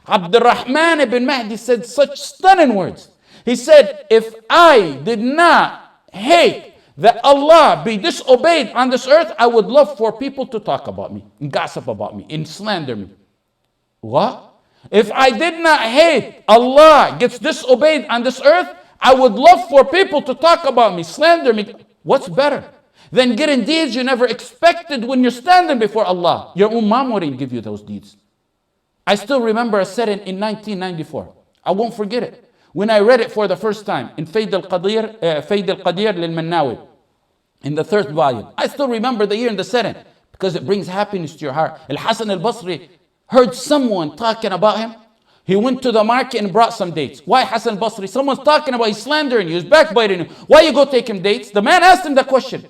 Abdurrahman ibn Mahdi said such stunning words. He said, if I did not hate that Allah be disobeyed on this earth, I would love for people to talk about me and gossip about me and slander me. What? If I did not hate Allah gets disobeyed on this earth, I would love for people to talk about me, slander me. What's better than getting deeds you never expected when you're standing before Allah? Your own mom wouldn't give you those deeds. I still remember a setting in 1994. I won't forget it. When I read it for the first time in Fayd al-Qadr lil-Mannawi, in the 3rd volume. I still remember the year and the setting because it brings happiness to your heart. Al-Hasan al-Basri heard someone talking about him. He went to the market and brought some dates. Why Hasan al-Basri? Someone's talking about, he's slandering you, he's backbiting you. Why you go take him dates? The man asked him the question.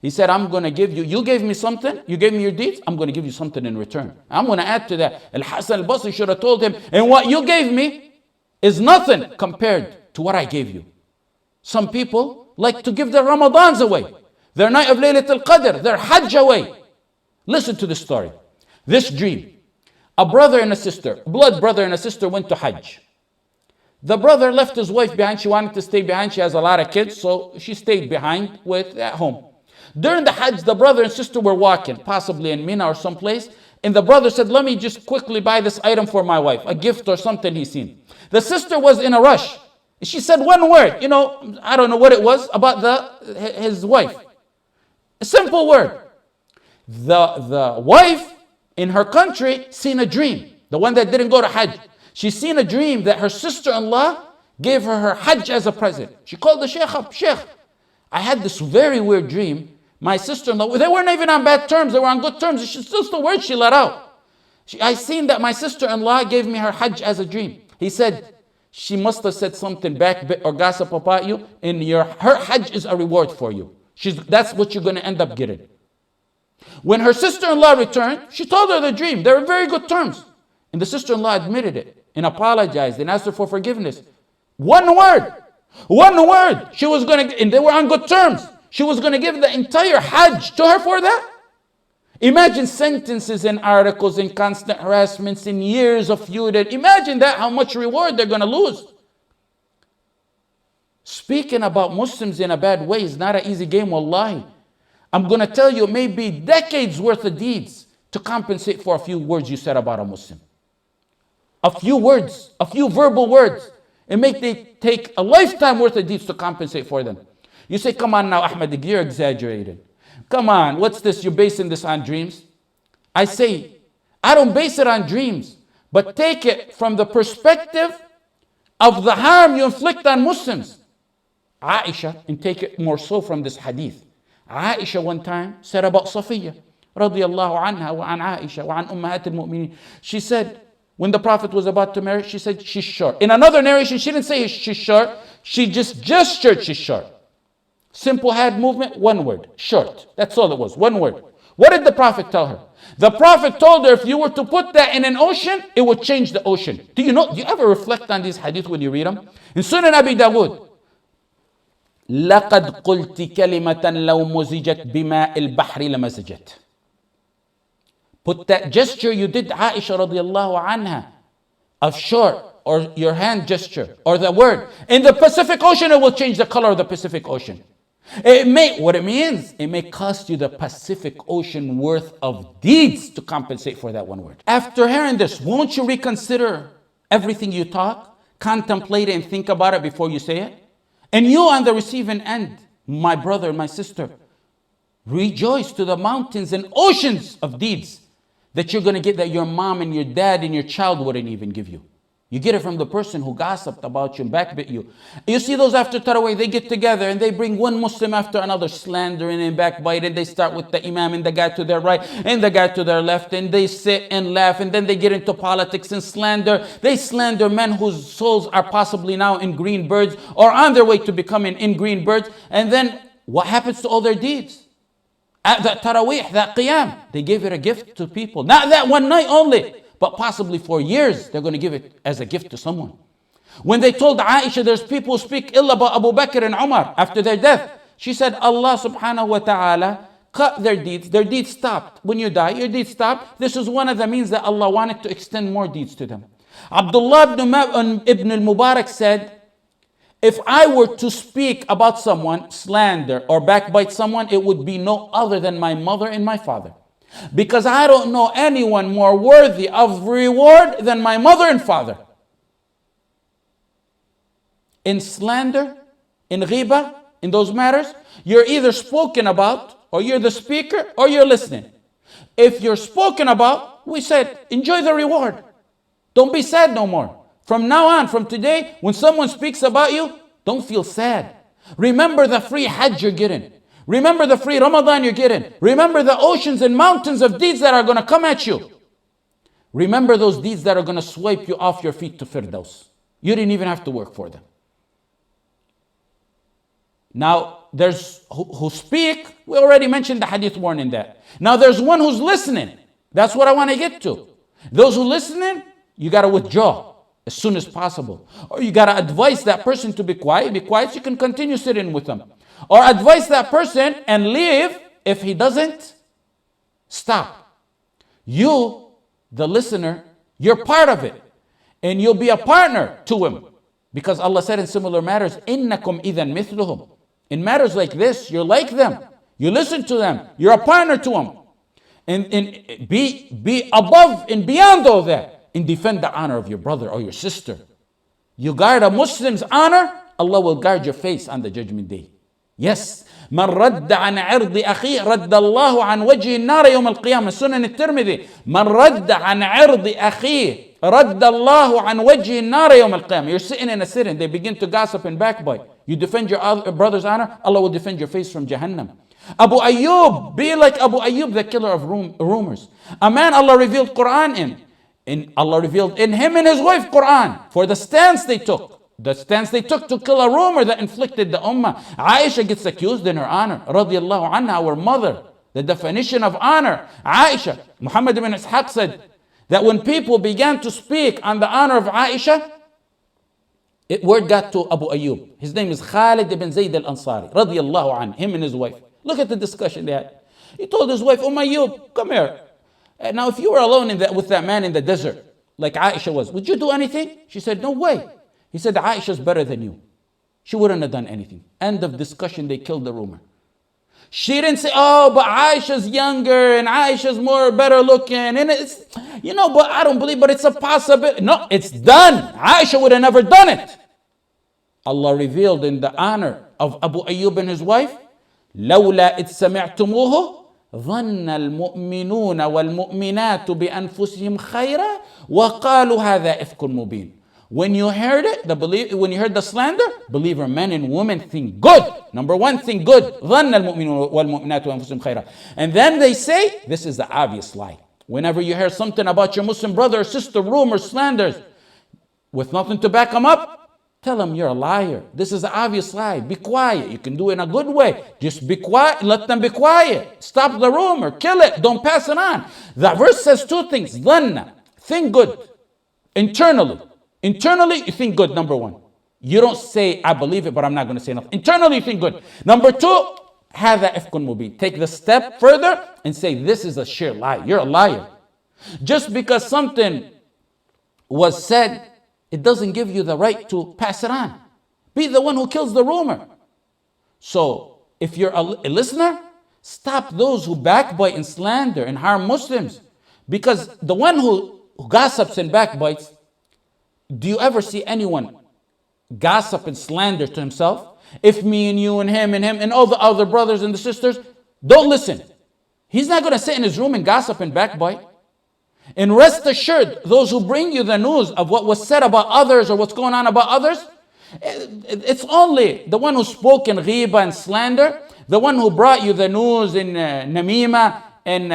He said, I'm going to give you, you gave me something, you gave me your deeds, I'm going to give you something in return. I'm going to add to that. Al-Hasan al-Basri should have told him, and what you gave me is nothing compared to what I gave you. Some people like to give their Ramadans away, their night of Laylat al-Qadr, their Hajj away. Listen to this story. This dream. A brother and a sister, blood brother and a sister went to Hajj. The brother left his wife behind. She wanted to stay behind. She has a lot of kids, so she stayed behind at home. During the Hajj, the brother and sister were walking, possibly in Mina or someplace, and the brother said, let me just quickly buy this item for my wife, a gift or something he's seen. The sister was in a rush. She said one word, I don't know what it was, about his wife. A simple word. The wife in her country seen a dream. The one that didn't go to Hajj. She seen a dream that her sister-in-law gave her Hajj as a present. She called the Shaykh up. Shaykh, I had this very weird dream. My sister-in-law, they weren't even on bad terms. They were on good terms. It's just the word she let out. I seen that my sister-in-law gave me her Hajj as a dream. He said, she must have said something backbit or gossip about you, and her Hajj is a reward for you. That's what you're going to end up getting. When her sister-in-law returned, she told her the dream. They were in very good terms. And the sister-in-law admitted it and apologized and asked her for forgiveness. One word. She was going to, and they were on good terms. She was going to give the entire Hajj to her for that. Imagine sentences and articles and constant harassments and years of feuding. Imagine that, how much reward they're going to lose. Speaking about Muslims in a bad way is not an easy game, wallahi. I'm going to tell you, maybe decades worth of deeds to compensate for a few words you said about a Muslim. A few words, a few verbal words. It may take a lifetime worth of deeds to compensate for them. You say, come on now, Ahmad, you're exaggerating. Come on, what's this? You're basing this on dreams? I say, I don't base it on dreams, but take it from the perspective of the harm you inflict on Muslims. Aisha, and take it more so from this hadith. Aisha one time said about Safiya, radiyallahu anha wa an Aisha wa an ummahat al-mu'mineen. She said, when the Prophet was about to marry, she said, she's short. In another narration, she didn't say she's short. She just gestured she's short. Simple hand movement, one word, short. That's all it was, one word. What did the Prophet tell her? The Prophet told her if you were to put that in an ocean, it would change the ocean. Do you ever reflect on these hadith when you read them? In Sunan Abi Dawood, لَقَدْ قُلْتِ كَلِمَةً لَوْ مُزِجَتْ بِمَاءِ الْبَحْرِ لَمَزَجَتْ. Put that gesture you did, Aisha radiallahu anha, of short, or your hand gesture, or the word, in the Pacific Ocean, it will change the color of the Pacific Ocean. What it means, it may cost you the Pacific Ocean worth of deeds to compensate for that one word. After hearing this, won't you reconsider everything you talk? Contemplate it and think about it before you say it. And you on the receiving end, my brother, my sister, rejoice to the mountains and oceans of deeds that you're going to get that your mom and your dad and your child wouldn't even give you. You get it from the person who gossiped about you and backbit you. You see those after Taraweeh, they get together and they bring one Muslim after another, slandering and backbiting. They start with the Imam and the guy to their right and the guy to their left, and they sit and laugh, and then they get into politics and slander. They slander men whose souls are possibly now in green birds or on their way to becoming in green birds. And then what happens to all their deeds? At that Taraweeh, that Qiyam, they gave it a gift to people. Not that one night only, but possibly for years, they're going to give it as a gift to someone. When they told Aisha, there's people who speak ill about Abu Bakr and Umar after their death, she said, Allah subhanahu wa ta'ala cut their deeds. Their deeds stopped. When you die, your deeds stopped. This is one of the means that Allah wanted to extend more deeds to them. Abdullah ibn al-Mubarak said, if I were to speak about someone, slander or backbite someone, it would be no other than my mother and my father. Because I don't know anyone more worthy of reward than my mother and father. In slander, in ghiba, in those matters, you're either spoken about, or you're the speaker, or you're listening. If you're spoken about, we said, enjoy the reward. Don't be sad no more. From now on, from today, when someone speaks about you, don't feel sad. Remember the free Hajj you're getting. Remember the free Ramadan you're getting. Remember the oceans and mountains of deeds that are going to come at you. Remember those deeds that are going to swipe you off your feet to Firdaus. You didn't even have to work for them. Now, there's who speak. We already mentioned the hadith warning that. Now, there's one who's listening. That's what I want to get to. Those who listening, you got to withdraw as soon as possible. Or you got to advise that person to be quiet. Be quiet so you can continue sitting with them. Or advise that person and leave if he doesn't. Stop. You, the listener, you're part of it. And you'll be a partner to him. Because Allah said in similar matters, إِنَّكُمْ إِذًا مِثْلُهُمْ. In matters like this, you're like them. You listen to them. You're a partner to them. And be above and beyond all that. And defend the honor of your brother or your sister. You guard a Muslim's honor, Allah will guard your face on the judgment day. Yes. من رد عن عرض أخيه رد الله عن وجه النار يوم القيامة. سنن الترمذي. من رد عن عرض أخيه رد الله عن وجه النار يوم القيامة. You're sitting in a sitting. They begin to gossip and backbite. You defend your brother's honor, Allah will defend your face from Jahannam. Abu Ayyub, be like Abu Ayyub, the killer of rumors. A man Allah revealed Quran in. And Allah revealed in him and his wife Quran for the stance they took. The stance they took to kill a rumor that inflicted the ummah. Aisha gets accused in her honor. Radiallahu anha, our mother. The definition of honor. Aisha, Muhammad ibn Ishaq said that when people began to speak on the honor of Aisha, word got to Abu Ayyub. His name is Khalid ibn Zayd al-Ansari. Radiallahu anhu, him and his wife. Look at the discussion they had. He told his wife, Ayyub, come here. Now if you were alone with that man in the desert, like Aisha was, would you do anything? She said, no way. He said, Aisha's better than you. She wouldn't have done anything. End of discussion, they killed the rumor. She didn't say, oh, but Aisha's younger and Aisha's more better looking. And it's, but I don't believe, but it's a possibility. No, it's done. Aisha would have never done it. Allah revealed in the honor of Abu Ayyub and his wife, لولا إذ سمعتموه ظن المؤمنون والمؤمنات بأنفسهم خيرا وقالوا هذا إفك مبين. When you heard it, when you heard the slander, believer men and women think good. Number one, think good. ظن المؤمنون والمؤمنات بأنفسهم خيرا. And then they say, this is the obvious lie. Whenever you hear something about your Muslim brother or sister, rumors, slanders, with nothing to back them up, tell them you're a liar. This is an obvious lie. Be quiet. You can do it in a good way. Just be quiet. Let them be quiet. Stop the rumor. Kill it. Don't pass it on. The verse says two things. Dhanna. Think good. Internally. Internally, you think good, number one. You don't say, I believe it, but I'm not going to say nothing. Internally, you think good. Number two, هذا إفك مبين. Take the step further and say, this is a sheer lie. You're a liar. Just because something was said, it doesn't give you the right to pass it on. Be the one who kills the rumor. So, if you're a listener, stop those who backbite and slander and harm Muslims. Because the one who gossips and backbites, do you ever see anyone gossip and slander to himself? If me and you and him and all the other brothers and the sisters, don't listen. He's not going to sit in his room and gossip and backbite. And rest assured, those who bring you the news of what was said about others or what's going on about others, it's only the one who spoke in ghiba and slander, the one who brought you the news in namima, and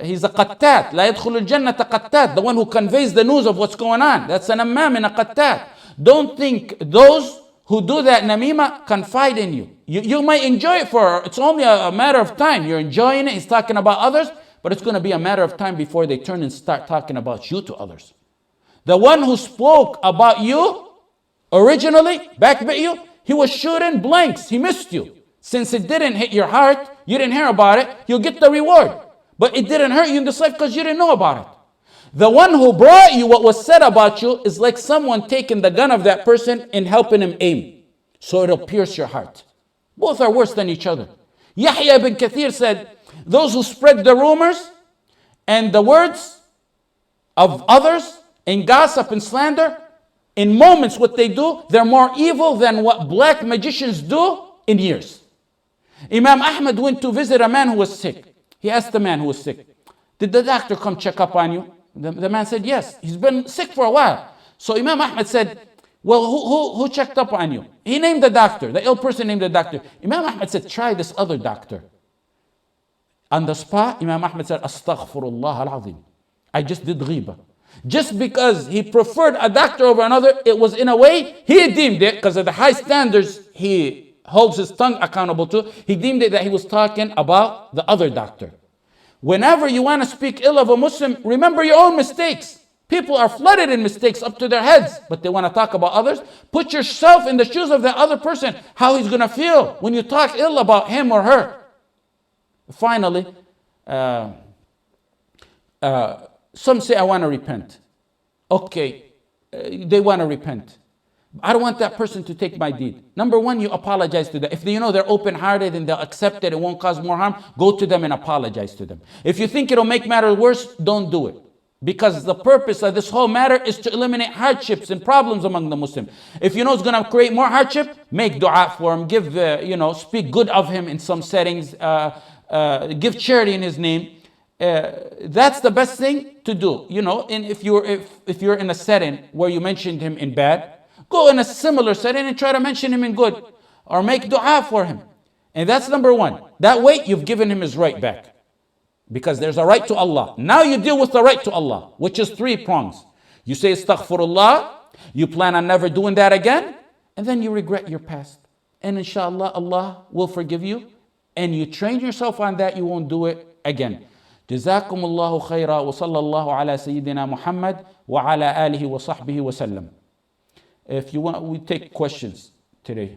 he's a qattat. لا يدخل الجنة قتات. The one who conveys the news of what's going on. That's an ammam and a qattat. Don't think those who do that namima confide in you. You might enjoy it it's only a matter of time. You're enjoying it. He's talking about others. But it's going to be a matter of time before they turn and start talking about you to others. The one who spoke about you originally, backbit you, he was shooting blanks. He missed you. Since it didn't hit your heart, you didn't hear about it, you'll get the reward. But it didn't hurt you in this life because you didn't know about it. The one who brought you what was said about you is like someone taking the gun of that person and helping him aim. So it'll pierce your heart. Both are worse than each other. Yahya ibn Kathir said, those who spread the rumors and the words of others and gossip and slander, in moments what they do, they're more evil than what black magicians do in years. Imam Ahmad went to visit a man who was sick. He asked the man who was sick, did the doctor come check up on you? The man said, yes, he's been sick for a while. So Imam Ahmad said, well, who checked up on you? He named the doctor, the ill person named the doctor. Imam Ahmad said, try this other doctor. On the spot, Imam Ahmad said, Astaghfirullah al-Azim. I just did ghiba. Just because he preferred a doctor over another, it was in a way, he deemed it, because of the high standards he holds his tongue accountable to, he deemed it that he was talking about the other doctor. Whenever you want to speak ill of a Muslim, remember your own mistakes. People are flooded in mistakes up to their heads, but they want to talk about others. Put yourself in the shoes of the other person, how he's going to feel when you talk ill about him or her. Finally, some say, I want to repent. Okay, they want to repent. I don't want that person to take my deed. Number one, you apologize to them. If you know they're open-hearted and they'll accept it, it won't cause more harm, go to them and apologize to them. If you think it'll make matters worse, don't do it. Because the purpose of this whole matter is to eliminate hardships and problems among the Muslims. If you know it's going to create more hardship, make dua for him, give, speak good of him in some settings, give charity in his name. That's the best thing to do. And if you're in a setting where you mentioned him in bad, go in a similar setting and try to mention him in good, or make dua for him. And that's number one. That way you've given him his right back, because there's a right to Allah. Now you deal with the right to Allah, which is 3 prongs. You say astaghfirullah, you plan on never doing that again, and then you regret your past. And inshallah, Allah will forgive you, and you train yourself on that, you won't do it again. Jazakumullahu khaira wa sallallahu ala Sayyidina Muhammad wa ala alihi wa sahbihi wa sallam. If you want, we take questions today.